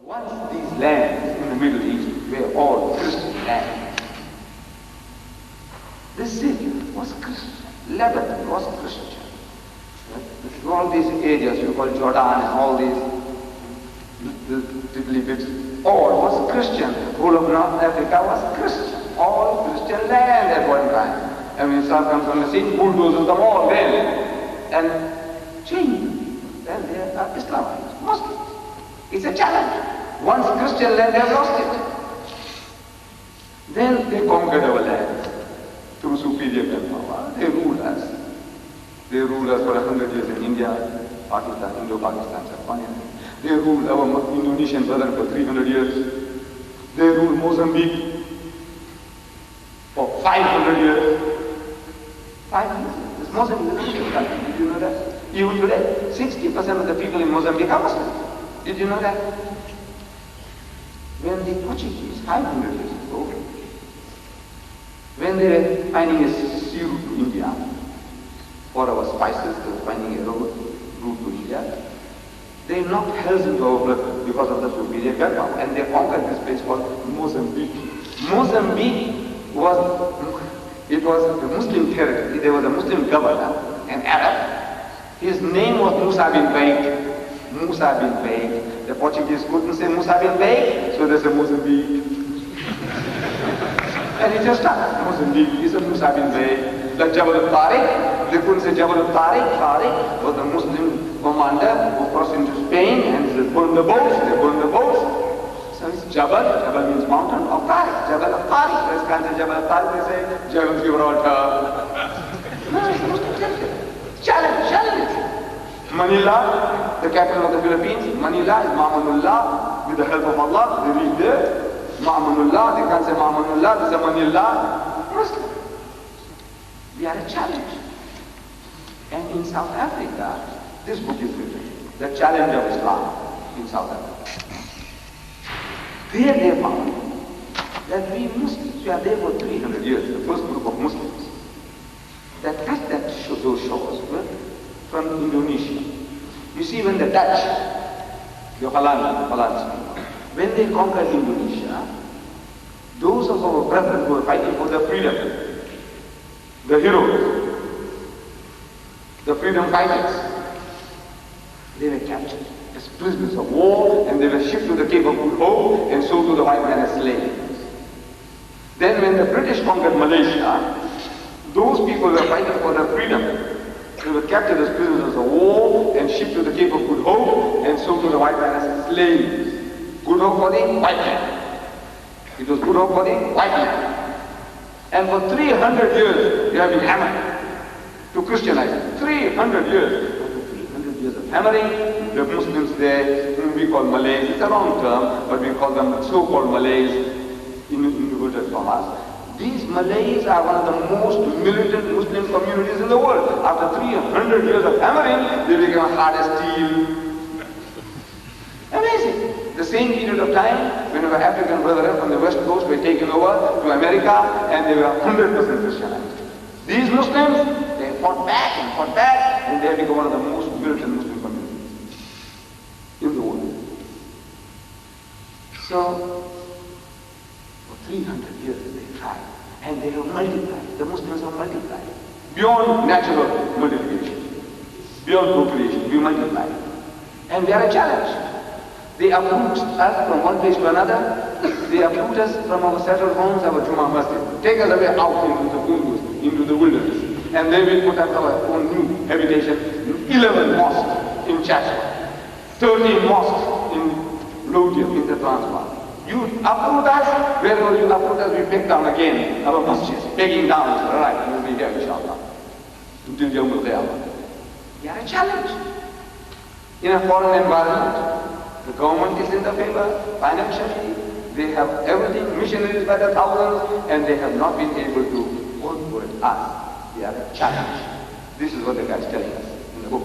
Once these lands in the Middle East were all Christian lands. This city was Christian. Lebanon was Christian. All these areas you call Jordan and all these diddly bits, all was Christian. Whole of North Africa was Christian. All Christian land at one time. And when Islam comes on the scene, bulldozes them all then and change them. Then they are Islamites, Muslims. It's a challenge. Once Christian land, they have lost it. Then they conquered our land through superior manpower. They ruled us. They ruled us for 100 years in India, Pakistan, Indo-Pakistan, Japan. They ruled our Indonesian brethren for 300 years. They ruled Mozambique for 500 years. 5 years. This Mozambique is a Muslim country. Did you know that? Even today, 60% of the people in Mozambique are Muslims. Did you know that? When the Portuguese, 500 years ago, when they were finding a sea route to India, for our spices, they were finding a route to India, they knocked hells into our blood because of the superior manpower, and they conquered this place called Mozambique. Mozambique was a Muslim territory. There was a Muslim governor, an Arab. His name was Musa bin Baig. Musa bin Baig. The Portuguese couldn't say Musa bin Baig, so they said Mozambique. And it just stuck. Mozambique is a Musa bin Baig. Like Jabal al-Tariq, they couldn't say Jabal al-Tariq. Tariq was the Muslim commander who crossed into Spain and they burned the boats. They burned the boats. So it's Jabal. Jabal means mountain of Tariq. Jabal al-Tariq. They can't say Jabal al-Tariq. They say Jabal Gibraltar. No, it's a Muslim territory. Challenge. Manila, the capital of the Philippines. Manila is Ma'amanullah. With the help of Allah, they reach there. Ma'amanullah, they can't say Ma'amanullah. This is a Manila. Muslim. We are a challenge. And in South Africa, this book is written, The Challenge of Islam in South Africa. There they found that we Muslims, we are there for 300 years, the first group of Muslims, that touched those shores were from Indonesia. You see, when the Dutch, the Hollands, when they conquered Indonesia, those of our brethren who were fighting for their freedom, the heroes, the freedom fighters, they were captured as prisoners of war, and they were shipped to the Cape of Good Hope and sold to the white man as slaves. Then when the British conquered Malaysia, those people who were fighting for their freedom, they were captured as prisoners of war and shipped to the Cape of Good Hope and sold to the white man as slaves. Good hope for the white man. It was good hope for the white man. And for 300 years, they have been hammered to Christianize it. 300 years. After 300 years of hammering, the Muslims there, whom we call Malays, it's a wrong term, but we call them so-called Malays, inverted from us. These Malays are one of the most militant Muslim communities in the world. After 300 years of hammering, they became hard as steel. Amazing. The same period of time when our African brethren from the West Coast were taken over to America and they were 100% Christianized. These Muslims, they fought back, and they have become one of the most militant Muslim communities in the world. So, for 300 years they tried, and they have multiplied. The Muslims have multiplied. Beyond natural multiplication, beyond procreation, we multiply. And they are a challenge. They uproot us from one place to another. They uproot us from our settled homes, our Jummah Masjid. Take us away out into the wilderness. And they will put up our own new habitation. 11 mosques in Chatsworth, 13 mosques in Lothian, in the Transvaal. You uproot us, wherever you uproot us, we pick down again our masjids. Taking down, right, we will be here, inshallah. Until Yawm al-Qiyamah. We are a challenge. In a foreign environment, the government is in the favor, financially, they have everything, missionaries by the thousands, and they have not been able to work for us. They are a challenge. This is what the guy is telling us in the book.